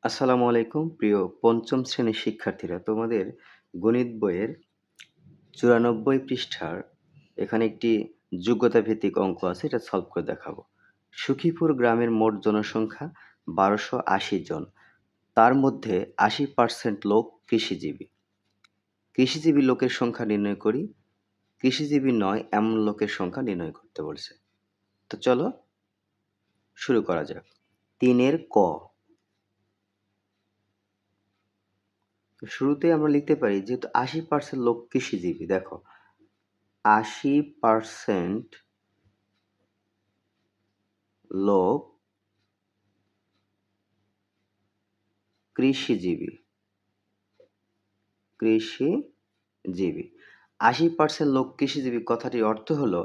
আসসালামু আলাইকুম প্রিয় পঞ্চম শ্রেণীর শিক্ষার্থীরা, তোমাদের গণিত বইয়ের 94 পৃষ্ঠার এখানে একটি যোগ্যতা ভিত্তিক অঙ্ক আছে, এটা সলভ করে দেখাবো। সুখীপুর গ্রামের মোট জনসংখ্যা 1280 জন, তার মধ্যে 80% লোক কৃষিজীবী। কৃষিজীবী লোকের সংখ্যা নির্ণয় করি। কৃষিজীবী নয় এমন লোকের সংখ্যা নির্ণয় করতে বলছে। তো চলো শুরু করা যাক। 3 ক। তো শুরুতেই আমরা লিখতে পারি, যেহেতু 80% লোক কৃষিজীবী, দেখো 80% লোক কৃষিজীবী। 80% লোক কৃষিজীবী কথাটির অর্থ হলো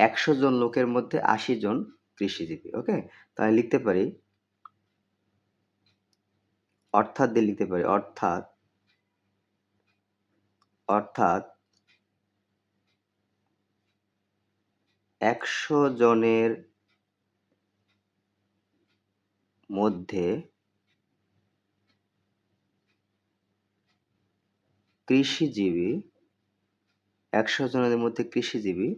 100 জন লোকের মধ্যে 80 জন কৃষিজীবী। ওকে, তাহলে লিখতে পারি অর্থাৎ দিয়ে লিখতে পারি অর্থাৎ অর্থাৎ 100 জনের মধ্যে কৃষিজীবী 100 জনের মধ্যে কৃষিজীবী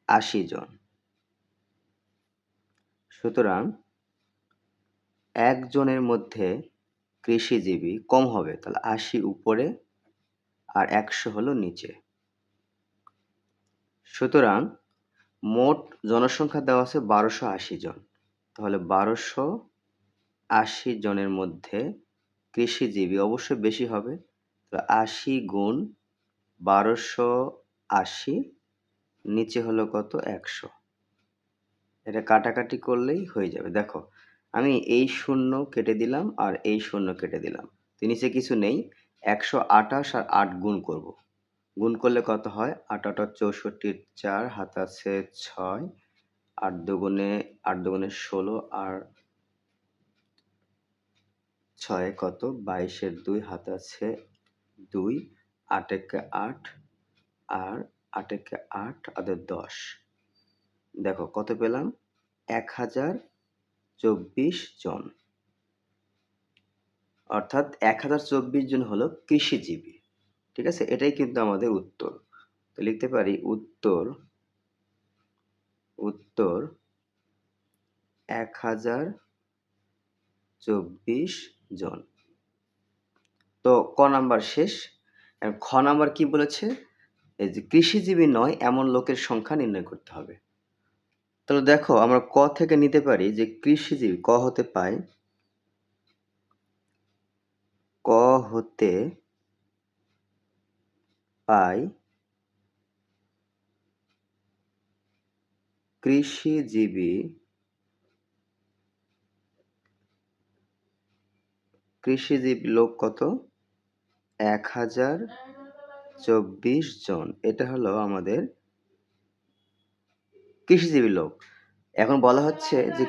80 জন। সুতরাং একজনের মধ্যে কৃষিজীবী কম হবে, তাহলে 80 উপরে আর 100 হলো নিচে। সুতরাং মোট জনসংখ্যা দেওয়া আছে 1280 জন, তাহলে 1280 জনের মধ্যে কৃষিজীবী অবশ্যই বেশি হবে, তো 80 গুণ 1280, নিচে হলো কত 100। এটা কাটাকাটি করলেই হয়ে যাবে। দেখো আমি এই শূন্য কেটে দিলাম আর এই শূন্য কেটে দিলাম, তো নিচে কিছু নেই। 128 আর 8 গুণ করব। গুণ করলে কত হয়? 8 8 64, 4 হাত আছে 6, 8 দুগুণে 16 আর 6 কত 22 এর 2 হাত আছে 2, 8 একে 8 আর 8 একে 8 আর 10। দেখো কত পেলাম? 1024 জন। অর্থাৎ 1024 জন হলো কৃষিজীবী। ঠিক আছে, এটাই কিন্তু আমাদের উত্তর। তো লিখতে পারি উত্তর 1024 জন। তো ক নাম্বার শেষ। খ নাম্বার কি বলেছে? এই যে কৃষিজীবী নয় এমন লোকের সংখ্যা নির্ণয় করতে হবে। তাহলে দেখো আমরা ক থেকে নিতে পারি যে কৃষিজীবী ক হতে পাই কৃষিজীবী লোক কত? 1024 জন। এটা হলো আমাদের কৃষিজীবী লোক। এখন বলা হচ্ছে যে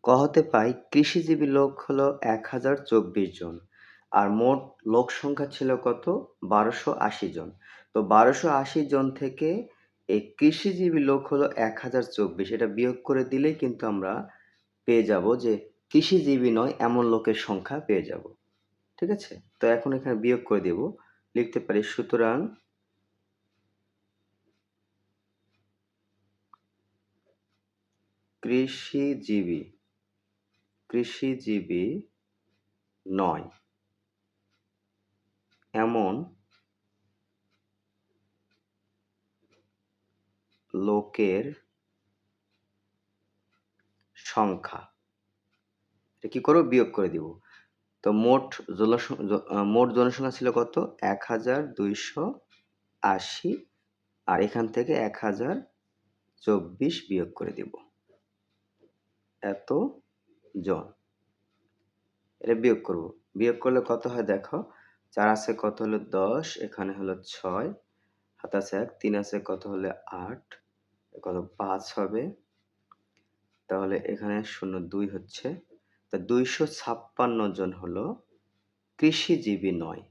ক হতে পাই কৃষিজীবী লোক হলো 1024 জন, আর মোট লোক সংখ্যা ছিল কত? 1280 জন। তো 1280 জন থেকে এই কৃষিজীবী লোক হলো 1024, এটা বিয়োগ করে দিলেই কিন্তু আমরা পেয়ে যাব যে কৃষিজীবী নয় এমন লোকের সংখ্যা পেয়ে যাব। ঠিক আছে, তো এখন এখানে বিয়োগ করে দেব। লিখতে পারি সুতরাং কৃষিজীবী নয় এমন লোকের সংখ্যা, এটা কি করব? বিয়োগ করে দিব। তো মোট জনসংখ্যা ছিল কত? 1280, আর এখান থেকে 1024 বিয়োগ করে দিব। এত জন, এটা বিয়োগ করব। বিয়োগ করলে কত হয় দেখো, 4 আছে কত হলো 10, এখানে হলো 6, হাত আছে 1, 3 আছে কত হলে 8, কত 5 হবে, তাহলে এখানে 2 হচ্ছে। তা 256 জন হলো কৃষিজীবী নয়।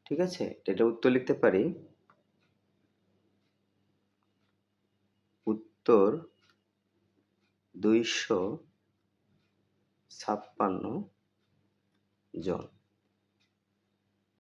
ঠিক আছে, এটা উত্তর লিখতে পারি উত্তর 256 56 জন।